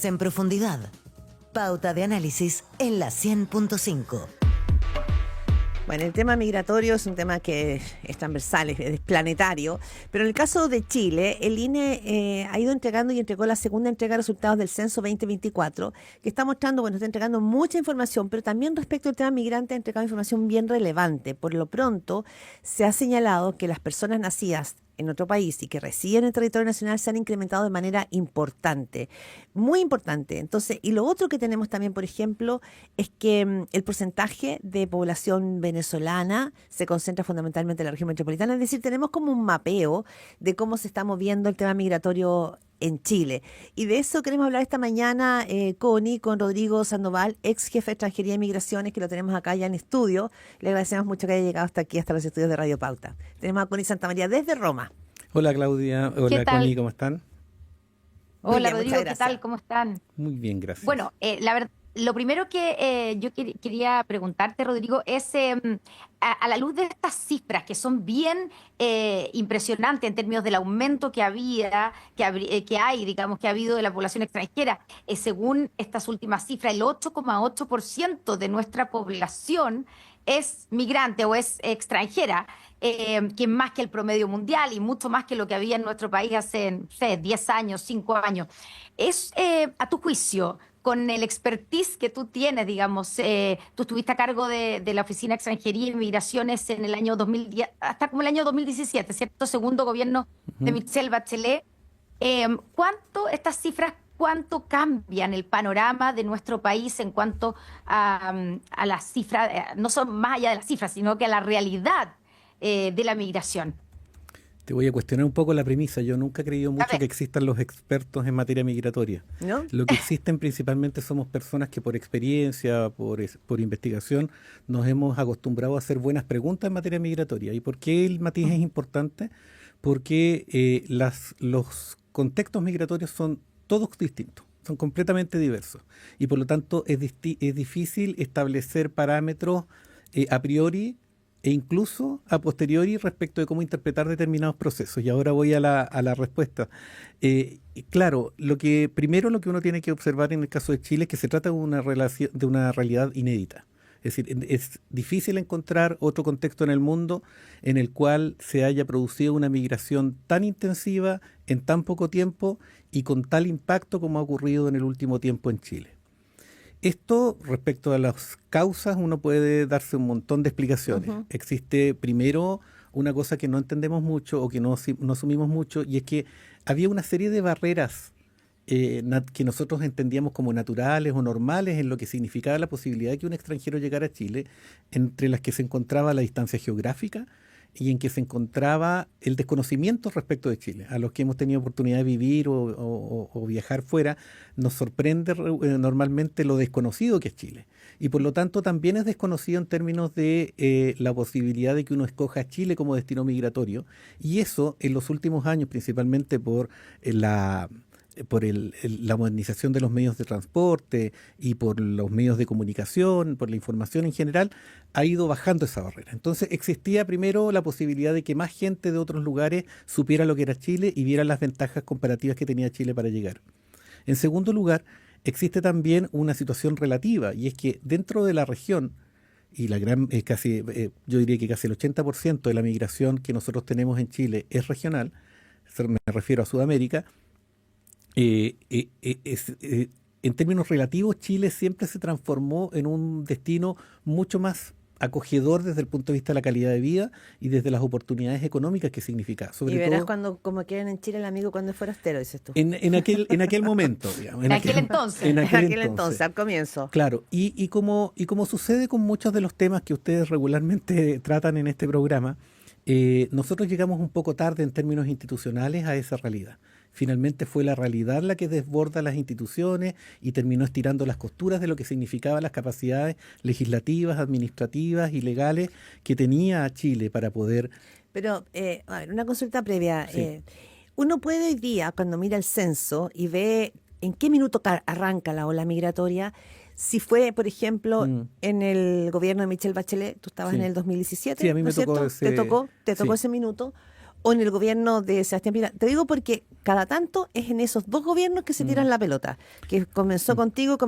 En profundidad. Pauta de análisis en la 100.5. Bueno, el tema migratorio es un tema que es transversal, es planetario, pero en el caso de Chile, el INE ha ido entregando y entregó la segunda entrega de resultados del Censo 2024, que está mostrando, bueno, está entregando mucha información, pero también respecto al tema migrante ha entregado información bien relevante. Por lo pronto, se ha señalado que las personas nacidas en otro país y que residen en el territorio nacional se han incrementado de manera importante, muy importante. Entonces, y lo otro que tenemos también, por ejemplo, es que el porcentaje de población venezolana se concentra fundamentalmente en la región metropolitana, es decir, tenemos como un mapeo de cómo se está moviendo el tema migratorio en Chile. Y de eso queremos hablar esta mañana, con Rodrigo Sandoval, ex jefe de extranjería y migraciones, que lo tenemos acá ya en estudio. Le agradecemos mucho que haya llegado hasta aquí, hasta los estudios de Radio Pauta. Tenemos a Connie Santamaría desde Roma. Hola Claudia, hola Connie, ¿cómo están? Hola Rodrigo, ¿qué tal? ¿Cómo están? Muy bien, gracias. Bueno, la verdad, lo primero que yo quería preguntarte, Rodrigo, es a la luz de estas cifras que son bien impresionantes en términos del aumento que hay, digamos, que ha habido de la población extranjera. Según estas últimas cifras, el 8,8% de nuestra población es migrante o es extranjera, que es más que el promedio mundial y mucho más que lo que había en nuestro país hace, no sé, 10 años, 5 años. Es, a tu juicio, con el expertise que tú tienes, digamos, tú estuviste a cargo de la Oficina de Extranjería y Migraciones en el año 2010, hasta como el año 2017, ¿cierto? Segundo gobierno de Michelle Bachelet. Estas cifras, cuánto cambian el panorama de nuestro país en cuanto a las cifras, no son más allá de las cifras, sino que a la realidad de la migración? Te voy a cuestionar un poco la premisa. Yo nunca he creído mucho que existan los expertos en materia migratoria. ¿No? Lo que existen principalmente somos personas que por experiencia, por investigación, nos hemos acostumbrado a hacer buenas preguntas en materia migratoria. ¿Y por qué el matiz es importante? Porque los contextos migratorios son todos distintos, son completamente diversos. Y por lo tanto es difícil establecer parámetros a priori e incluso a posteriori respecto de cómo interpretar determinados procesos. Y ahora voy a la respuesta. Claro, lo que uno tiene que observar en el caso de Chile es que se trata de una realidad inédita. Es decir, es difícil encontrar otro contexto en el mundo en el cual se haya producido una migración tan intensiva en tan poco tiempo y con tal impacto como ha ocurrido en el último tiempo en Chile. Esto, respecto a las causas, uno puede darse un montón de explicaciones. Existe, primero, una cosa que no entendemos mucho o que no asumimos mucho, y es que había una serie de barreras que nosotros entendíamos como naturales o normales en lo que significaba la posibilidad de que un extranjero llegara a Chile, entre las que se encontraba la distancia geográfica y en que se encontraba el desconocimiento respecto de Chile. A los que hemos tenido oportunidad de vivir o viajar fuera, nos sorprende normalmente lo desconocido que es Chile. Y por lo tanto también es desconocido en términos de la posibilidad de que uno escoja Chile como destino migratorio. Y eso en los últimos años, principalmente por la modernización de los medios de transporte y por los medios de comunicación, por la información en general, ha ido bajando esa barrera. Entonces existía primero la posibilidad de que más gente de otros lugares supiera lo que era Chile y viera las ventajas comparativas que tenía Chile para llegar. En segundo lugar, existe también una situación relativa, y es que dentro de la región, y yo diría que casi el 80% de la migración que nosotros tenemos en Chile es regional, me refiero a Sudamérica. En términos relativos, Chile siempre se transformó en un destino mucho más acogedor desde el punto de vista de la calidad de vida y desde las oportunidades económicas que significa. Y verás cuando, como quieren en Chile el amigo cuando es forastero, dices tú. En aquel momento, digamos. En aquel entonces. En aquel entonces, al comienzo. Claro, y como sucede con muchos de los temas que ustedes regularmente tratan en este programa, nosotros llegamos un poco tarde en términos institucionales a esa realidad. Finalmente fue la realidad la que desborda las instituciones y terminó estirando las costuras de lo que significaban las capacidades legislativas, administrativas y legales que tenía Chile para poder... Pero, a ver, una consulta previa. Sí. Uno puede hoy día, cuando mira el censo y ve en qué minuto arranca la ola migratoria, si fue, por ejemplo, en el gobierno de Michelle Bachelet, tú estabas Sí. en el 2017, Sí, a mí ¿no me es tocó cierto? ese... ¿Te tocó Sí. ese minuto? o en el gobierno de Sebastián Piñera. Te digo porque cada tanto es en esos dos gobiernos que se tiran la pelota, que comenzó contigo.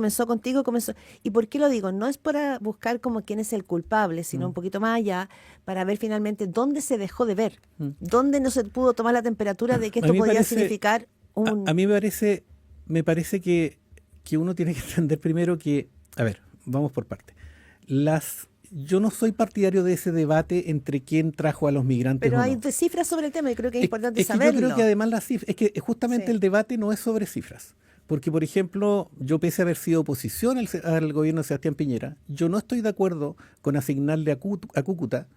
¿Y por qué lo digo? No es para buscar como quién es el culpable, sino un poquito más allá, para ver finalmente dónde se dejó de ver, dónde no se pudo tomar la temperatura de que esto podía significar un... A mí me parece que uno tiene que entender primero que, a ver, vamos por parte. Yo no soy partidario de ese debate entre quién trajo a los migrantes. Pero o hay no. cifras sobre el tema y creo que es importante Es que saberlo. yo creo que además las cifras, es que justamente el debate no es sobre cifras. Porque, por ejemplo, yo pese a haber sido oposición al gobierno de Sebastián Piñera, yo no estoy de acuerdo con asignarle a Cúcuta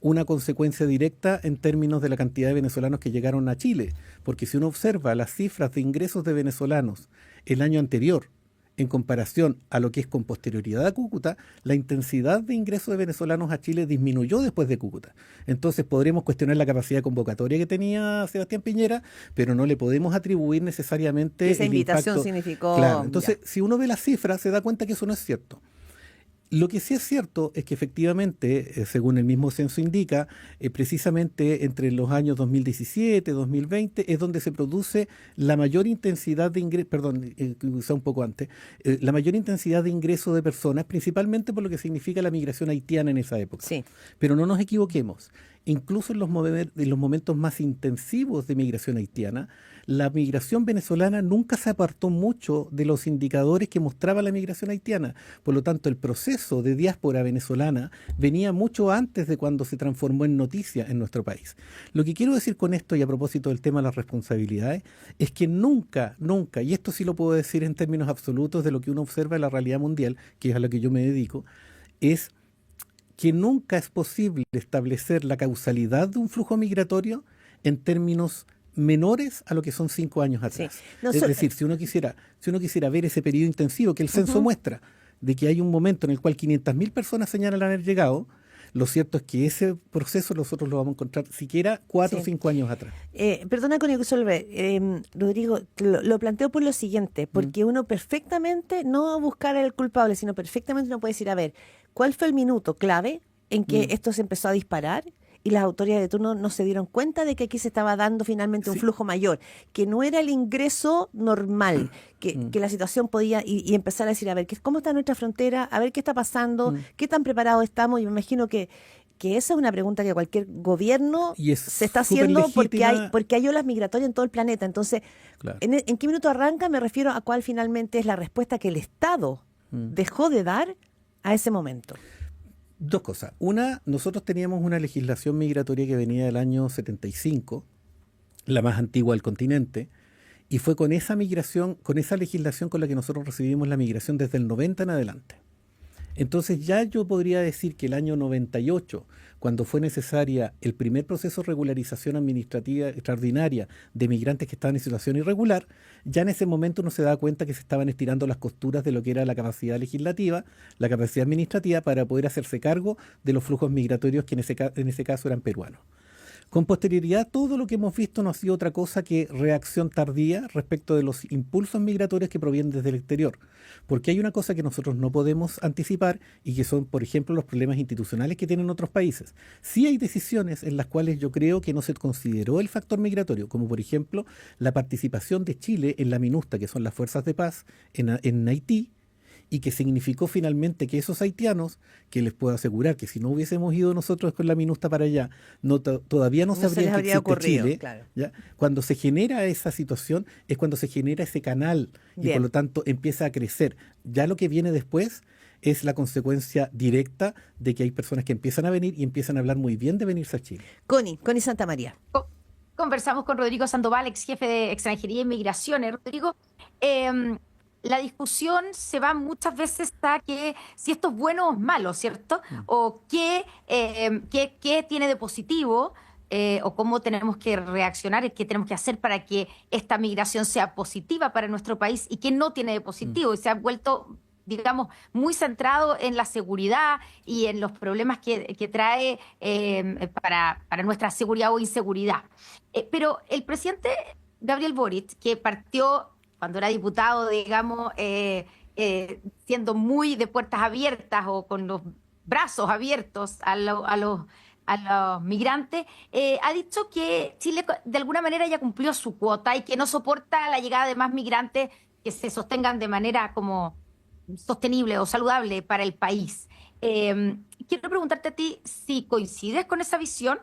una consecuencia directa en términos de la cantidad de venezolanos que llegaron a Chile. Porque si uno observa las cifras de ingresos de venezolanos el año anterior, en comparación a lo que es con posterioridad a Cúcuta, la intensidad de ingreso de venezolanos a Chile disminuyó después de Cúcuta. Entonces podremos cuestionar la capacidad convocatoria que tenía Sebastián Piñera, pero no le podemos atribuir necesariamente esa el invitación impacto. significó... Claro, entonces si uno ve las cifras se da cuenta que eso no es cierto. Lo que sí es cierto es que efectivamente, según el mismo censo indica, precisamente entre los años 2017 y 2020 es donde se produce la mayor intensidad de ingreso, quizá un poco antes, la mayor intensidad de ingreso de personas, principalmente por lo que significa la migración haitiana en esa época. Sí. Pero no nos equivoquemos, incluso en los momentos más intensivos de migración haitiana, la migración venezolana nunca se apartó mucho de los indicadores que mostraba la migración haitiana. Por lo tanto, el proceso de diáspora venezolana venía mucho antes de cuando se transformó en noticia en nuestro país. Lo que quiero decir con esto, y a propósito del tema de las responsabilidades, es que nunca, y esto sí lo puedo decir en términos absolutos de lo que uno observa en la realidad mundial, que es a lo que yo me dedico, es que nunca es posible establecer la causalidad de un flujo migratorio en términos menores a lo que son 5 años atrás. Sí. Es decir, si uno quisiera ver ese periodo intensivo que el censo muestra, de que hay un momento en el cual 500.000 personas señalan haber llegado, lo cierto es que ese proceso nosotros lo vamos a encontrar siquiera 4 o 5 años atrás. Perdona con Rodrigo, lo planteo por lo siguiente, porque uno perfectamente, no buscar al culpable, sino perfectamente uno puede decir, a ver, ¿cuál fue el minuto clave en que esto se empezó a disparar? Y las autoridades de turno no se dieron cuenta de que aquí se estaba dando finalmente un flujo mayor, que no era el ingreso normal, que la situación podía, y empezar a decir, a ver, ¿cómo está nuestra frontera? A ver qué está pasando, qué tan preparados estamos. Y me imagino que esa es una pregunta que cualquier gobierno se está haciendo porque hay olas migratorias en todo el planeta. Entonces, claro. ¿en qué minuto arranca? Me refiero a cuál finalmente es la respuesta que el Estado dejó de dar a ese momento. Dos cosas. Una, nosotros teníamos una legislación migratoria que venía del año 75, la más antigua del continente, y fue con esa migración, con esa legislación con la que nosotros recibimos la migración desde el 90 en adelante. Entonces ya yo podría decir que el año 98, cuando fue necesaria el primer proceso de regularización administrativa extraordinaria de migrantes que estaban en situación irregular, ya en ese momento uno se da cuenta que se estaban estirando las costuras de lo que era la capacidad legislativa, la capacidad administrativa para poder hacerse cargo de los flujos migratorios que en ese caso eran peruanos. Con posterioridad, todo lo que hemos visto no ha sido otra cosa que reacción tardía respecto de los impulsos migratorios que provienen desde el exterior. Porque hay una cosa que nosotros no podemos anticipar y que son, por ejemplo, los problemas institucionales que tienen otros países. Sí hay decisiones en las cuales yo creo que no se consideró el factor migratorio, como por ejemplo la participación de Chile en la MINUSTA, que son las fuerzas de paz en Haití, y que significó finalmente que esos haitianos, que les puedo asegurar que si no hubiésemos ido nosotros con la MINUSTA para allá, todavía no sabrían que existe ocurrido, Chile. claro. ¿Ya? Cuando se genera esa situación es cuando se genera ese canal y por lo tanto empieza a crecer. Ya lo que viene después es la consecuencia directa de que hay personas que empiezan a venir y empiezan a hablar muy bien de venirse a Chile. Connie Santa María. Conversamos con Rodrigo Sandoval, ex jefe de Extranjería y Migraciones. Rodrigo, la discusión se va muchas veces a que si esto es bueno o es malo, ¿cierto? O qué tiene de positivo, o cómo tenemos que reaccionar, qué tenemos que hacer para que esta migración sea positiva para nuestro país y qué no tiene de positivo. Y se ha vuelto, digamos, muy centrado en la seguridad y en los problemas que trae para nuestra seguridad o inseguridad. Pero el presidente Gabriel Boric, que partió cuando era diputado, digamos, siendo muy de puertas abiertas o con los brazos abiertos a los a los migrantes, ha dicho que Chile de alguna manera ya cumplió su cuota y que no soporta la llegada de más migrantes que se sostengan de manera como sostenible o saludable para el país. Quiero preguntarte a ti si coincides con esa visión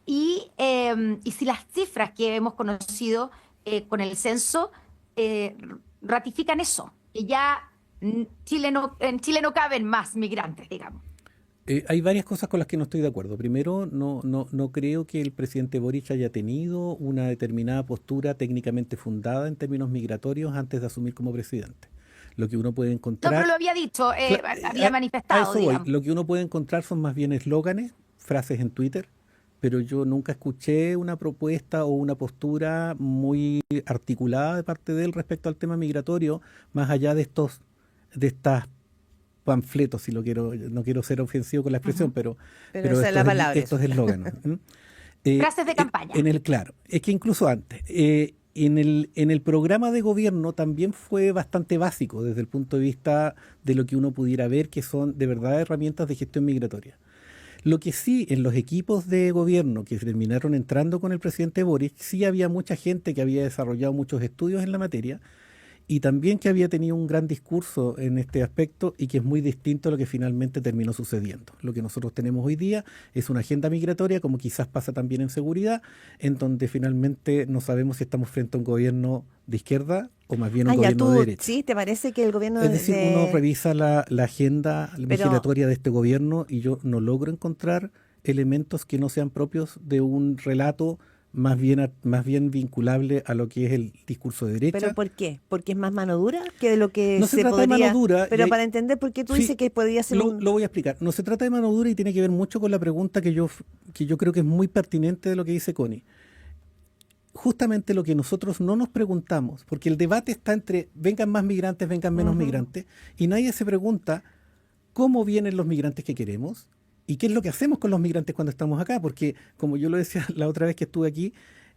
y si las cifras que hemos conocido con el censo ratifican eso, que ya en Chile no caben más migrantes, digamos. Hay varias cosas con las que no estoy de acuerdo. Primero, no creo que el presidente Boric haya tenido una determinada postura técnicamente fundada en términos migratorios antes de asumir como presidente. Lo que uno puede encontrar... No, pero lo había dicho, había a manifestado, eso voy. digamos. Lo que uno puede encontrar son más bien eslóganes, frases en Twitter, pero yo nunca escuché una propuesta o una postura muy articulada de parte de él respecto al tema migratorio, más allá de estas panfletos, si lo quiero, no quiero ser ofensivo con la expresión, pero esa es la palabra. estos eslóganes. Frases de campaña. Claro, es que incluso antes, en el programa de gobierno también fue bastante básico desde el punto de vista de lo que uno pudiera ver que son de verdad herramientas de gestión migratoria. Lo que sí, en los equipos de gobierno que terminaron entrando con el presidente Boric, sí había mucha gente que había desarrollado muchos estudios en la materia y también que había tenido un gran discurso en este aspecto y que es muy distinto a lo que finalmente terminó sucediendo. Lo que nosotros tenemos hoy día es una agenda migratoria, como quizás pasa también en seguridad, en donde finalmente no sabemos si estamos frente a un gobierno de izquierda o más bien un gobierno de derecha. ¿Sí? ¿Te parece que el gobierno Es decir, uno revisa la agenda migratoria de este gobierno y yo no logro encontrar elementos que no sean propios de un relato más bien vinculable a lo que es el discurso de derecha. ¿Pero por qué? ¿Porque es más mano dura que de lo que no se trata de mano dura. Pero para entender por qué tú dices que podría ser lo voy a explicar. No se trata de mano dura y tiene que ver mucho con la pregunta que yo creo que es muy pertinente de lo que dice Connie. Justamente lo que nosotros no nos preguntamos, porque el debate está entre vengan más migrantes, vengan menos migrantes, y nadie se pregunta cómo vienen los migrantes que queremos y qué es lo que hacemos con los migrantes cuando estamos acá, porque como yo lo decía la otra vez que estuve aquí,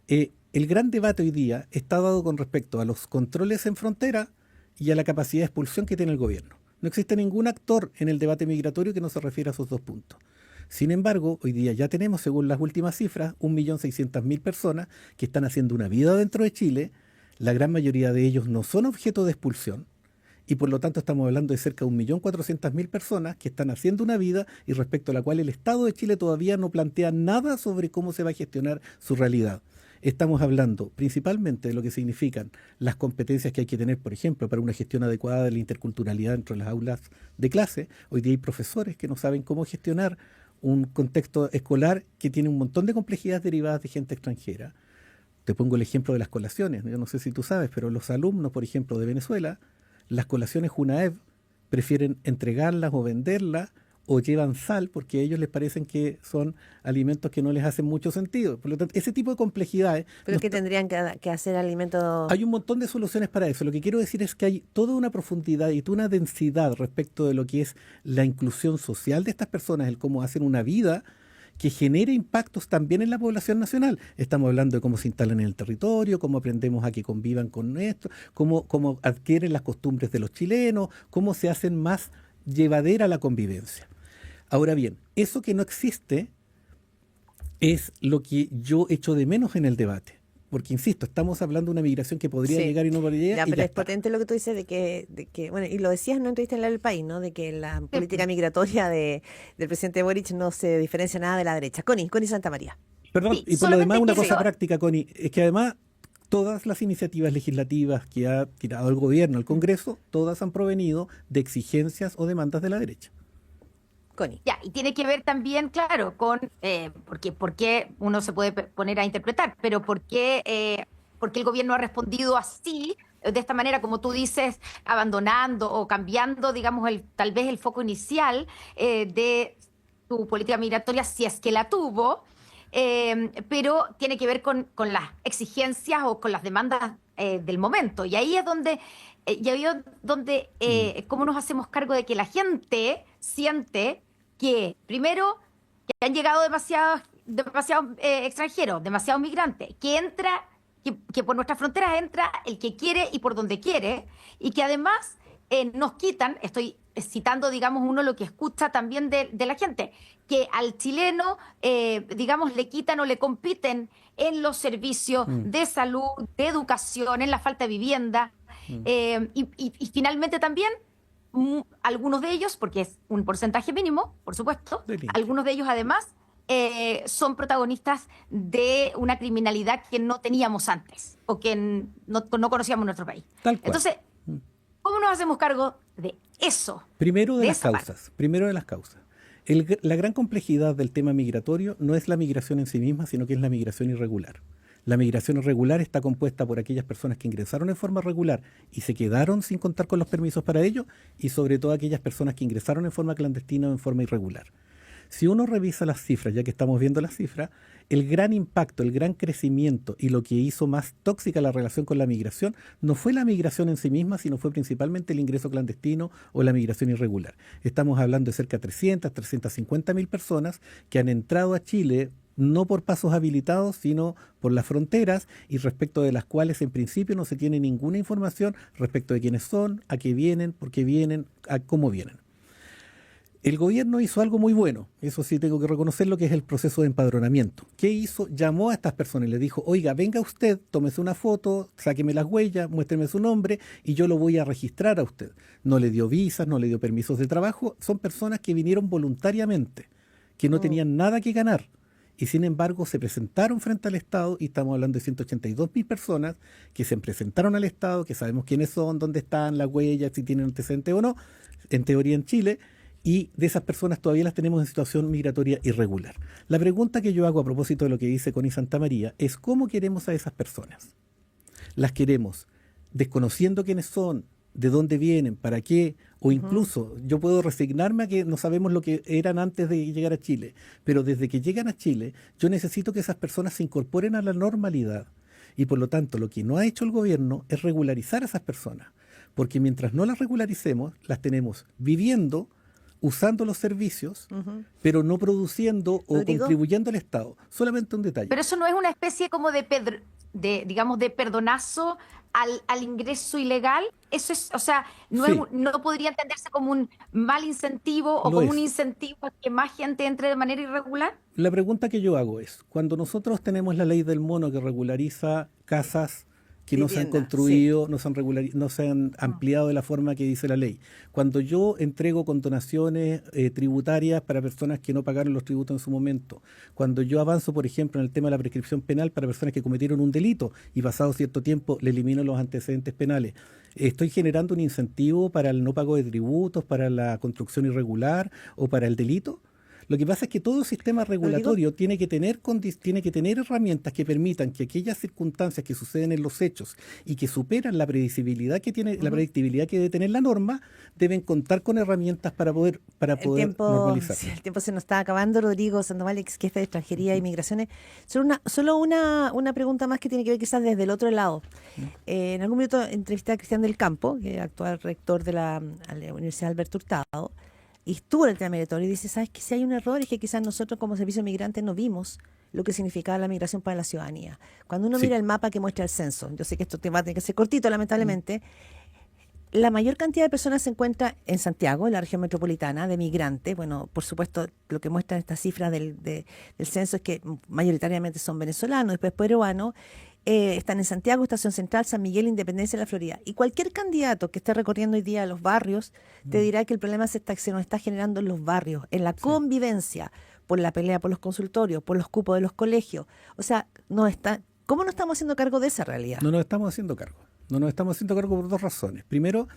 el gran debate hoy día está dado con respecto a los controles en frontera y a la capacidad de expulsión que tiene el gobierno. No existe ningún actor en el debate migratorio que no se refiera a esos dos puntos. Sin embargo, hoy día ya tenemos, según las últimas cifras, 1.600.000 personas que están haciendo una vida dentro de Chile. La gran mayoría de ellos no son objeto de expulsión y por lo tanto estamos hablando de cerca de 1.400.000 personas que están haciendo una vida y respecto a la cual el Estado de Chile todavía no plantea nada sobre cómo se va a gestionar su realidad. Estamos hablando principalmente de lo que significan las competencias que hay que tener, por ejemplo, para una gestión adecuada de la interculturalidad dentro de las aulas de clase. Hoy día hay profesores que no saben cómo gestionar un contexto escolar que tiene un montón de complejidades derivadas de gente extranjera. Te pongo el ejemplo de las colaciones. Yo no sé si tú sabes, pero los alumnos, por ejemplo, de Venezuela, las colaciones UNAEV prefieren entregarlas o venderlas o llevan sal porque a ellos les parecen que son alimentos que no les hacen mucho sentido. Por lo tanto, ese tipo de complejidades... ¿Pero que tendrían que hacer alimentos...? Hay un montón de soluciones para eso. Lo que quiero decir es que hay toda una profundidad y toda una densidad respecto de lo que es la inclusión social de estas personas, el cómo hacen una vida que genere impactos también en la población nacional. Estamos hablando de cómo se instalan en el territorio, cómo aprendemos a que convivan con esto, cómo adquieren las costumbres de los chilenos, cómo se hacen más llevadera la convivencia. Ahora bien, eso que no existe es lo que yo echo de menos en el debate. Porque, insisto, estamos hablando de una migración que podría llegar y no podría llegar. Pero es potente lo que tú dices de que, bueno, y lo decías en una entrevista en El País, ¿no? De que la política migratoria del presidente Boric no se diferencia nada de la derecha. Connie Santamaría. Perdón, y por lo demás una cosa práctica, Connie, es que además todas las iniciativas legislativas que ha tirado el gobierno, el Congreso, todas han provenido de exigencias o demandas de la derecha. Ya, y tiene que ver también, claro, con por qué uno se puede poner a interpretar, pero por qué el gobierno ha respondido así, de esta manera, como tú dices, abandonando o cambiando, digamos, tal vez el foco inicial de su política migratoria, si es que la tuvo, pero tiene que ver con las exigencias o con las demandas del momento. Y ahí es donde, cómo nos hacemos cargo de que la gente siente que, primero, que han llegado demasiados extranjeros, demasiados migrantes, que por nuestras fronteras entra el que quiere y por donde quiere, y que además nos quitan, estoy citando, digamos, uno lo que escucha también de la gente, que al chileno, digamos, le quitan o le compiten en los servicios de salud, de educación, en la falta de vivienda, y finalmente también algunos de ellos, porque es un porcentaje mínimo, por supuesto, Delito. algunos de ellos además son protagonistas de una criminalidad que no teníamos antes o que no conocíamos en nuestro país. Tal cual. Entonces, ¿cómo nos hacemos cargo de eso? Primero de las esa causas. parte. Primero de las causas. La gran complejidad del tema migratorio no es la migración en sí misma, sino que es la migración irregular. La migración irregular está compuesta por aquellas personas que ingresaron en forma regular y se quedaron sin contar con los permisos para ello, y sobre todo aquellas personas que ingresaron en forma clandestina o en forma irregular. Si uno revisa las cifras, ya que estamos viendo las cifras, el gran impacto, el gran crecimiento y lo que hizo más tóxica la relación con la migración no fue la migración en sí misma, sino fue principalmente el ingreso clandestino o la migración irregular. Estamos hablando de cerca de 350.000 personas que han entrado a Chile no por pasos habilitados, sino por las fronteras, y respecto de las cuales en principio no se tiene ninguna información respecto de quiénes son, a qué vienen, por qué vienen, a cómo vienen. El gobierno hizo algo muy bueno, eso sí tengo que reconocerlo, que es el proceso de empadronamiento. ¿Qué hizo? Llamó a estas personas y les dijo, oiga, venga usted, tómese una foto, sáqueme las huellas, muéstreme su nombre y yo lo voy a registrar a usted. No le dio visas, no le dio permisos de trabajo, son personas que vinieron voluntariamente, que no tenían nada que ganar. Y sin embargo se presentaron frente al Estado, y estamos hablando de 182.000 personas que se presentaron al Estado, que sabemos quiénes son, dónde están, las huellas, si tienen antecedentes o no, en teoría en Chile. Y de esas personas todavía las tenemos en situación migratoria irregular. La pregunta que yo hago a propósito de lo que dice Connie Santamaría es ¿cómo queremos a esas personas? ¿Las queremos desconociendo quiénes son, de dónde vienen, para qué? O incluso yo puedo resignarme a que no sabemos lo que eran antes de llegar a Chile, pero desde que llegan a Chile yo necesito que esas personas se incorporen a la normalidad. Y por lo tanto lo que no ha hecho el gobierno es regularizar a esas personas, porque mientras no las regularicemos, las tenemos viviendo, usando los servicios, pero no produciendo o Rodrigo, contribuyendo al Estado. Solamente un detalle. Pero eso no es una especie como digamos, de perdonazo al ingreso ilegal. Eso es, o sea, Sí. no podría entenderse como un mal incentivo o Lo como es. un incentivo a que más gente entre de manera irregular. La pregunta que yo hago es, cuando nosotros tenemos la ley del mono que regulariza casas que no se han Vivienda, construido, no se han ampliado de la forma que dice la ley. Cuando yo entrego condonaciones tributarias para personas que no pagaron los tributos en su momento. Cuando yo avanzo, por ejemplo, en el tema de la prescripción penal para personas que cometieron un delito y pasado cierto tiempo le elimino los antecedentes penales. Estoy generando un incentivo para el no pago de tributos, para la construcción irregular o para el delito. Lo que pasa es que todo sistema regulatorio tiene que tener herramientas que permitan que aquellas circunstancias que suceden en los hechos y que superan la predecibilidad que tiene, la predictibilidad que debe tener la norma, deben contar con herramientas para poder normalizar. Sí, el tiempo se nos está acabando. Rodrigo Sandoval, ex jefe de Extranjería e Migraciones. Solo una pregunta más que tiene que ver quizás desde el otro lado. En algún minuto entrevisté a Cristian del Campo, que es actual rector de la Universidad Alberto Hurtado, y estuvo en el tema migratorio y dice, ¿sabes que si hay un error? Es que quizás nosotros como servicio migrante no vimos lo que significaba la migración para la ciudadanía. Cuando uno mira el mapa que muestra el censo, yo sé que esto va a tener que ser cortito lamentablemente, la mayor cantidad de personas se encuentra en Santiago, en la región metropolitana, de migrantes. Bueno, por supuesto, lo que muestran estas cifras del censo es que mayoritariamente son venezolanos, después peruanos. Están en Santiago, Estación Central, San Miguel, Independencia y La Florida. Y cualquier candidato que esté recorriendo hoy día los barrios te dirá que el problema se nos está generando en los barrios, en la convivencia, por la pelea por los consultorios, por los cupos de los colegios. O sea, ¿cómo no estamos haciendo cargo de esa realidad? No nos estamos haciendo cargo. No nos estamos haciendo cargo por dos razones. Primero,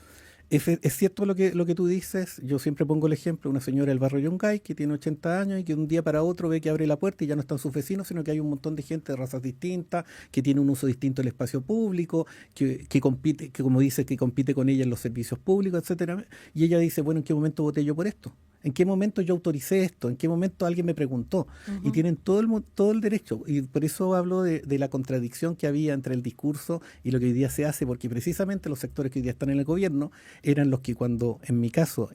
es cierto lo que tú dices. Yo siempre pongo el ejemplo de una señora del barrio Yungay que tiene 80 años y que de un día para otro ve que abre la puerta y ya no están sus vecinos, sino que hay un montón de gente de razas distintas, que tiene un uso distinto del espacio público, que compite, que como dice, que compite con ella en los servicios públicos, etcétera. Y ella dice, bueno, ¿en qué momento voté yo por esto? ¿En qué momento yo autoricé esto? ¿En qué momento alguien me preguntó? Y tienen todo el derecho. Y por eso hablo de la contradicción que había entre el discurso y lo que hoy día se hace, porque precisamente los sectores que hoy día están en el gobierno eran los que cuando, en mi caso,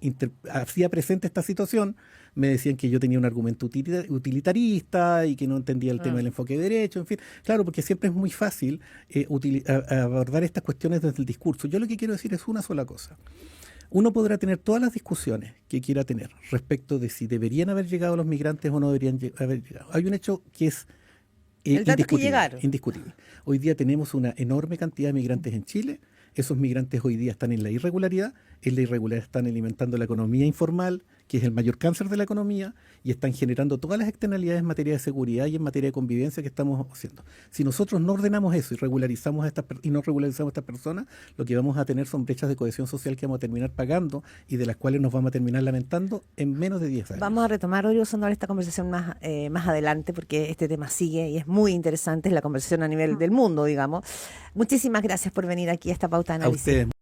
hacía presente esta situación, me decían que yo tenía un argumento utilitarista y que no entendía el tema del enfoque de derecho, en fin. Claro, porque siempre es muy fácil abordar estas cuestiones desde el discurso. Yo lo que quiero decir es una sola cosa. Uno podrá tener todas las discusiones que quiera tener respecto de si deberían haber llegado los migrantes o no deberían haber llegado. Hay un hecho que es El dato es que indiscutible, llegaron. indiscutible. Hoy día tenemos una enorme cantidad de migrantes en Chile. Esos migrantes hoy día están en la irregularidad. En la irregularidad están alimentando la economía informal, que es el mayor cáncer de la economía, y están generando todas las externalidades en materia de seguridad y en materia de convivencia que estamos haciendo. Si nosotros no ordenamos eso y regularizamos y no regularizamos a estas personas, lo que vamos a tener son brechas de cohesión social que vamos a terminar pagando y de las cuales nos vamos a terminar lamentando en menos de 10 años. Vamos a retomar, Rodrigo Sandor, esta conversación más adelante, porque este tema sigue y es muy interesante, es la conversación a nivel del mundo, digamos. Muchísimas gracias por venir aquí a esta pauta de A análisis. ustedes.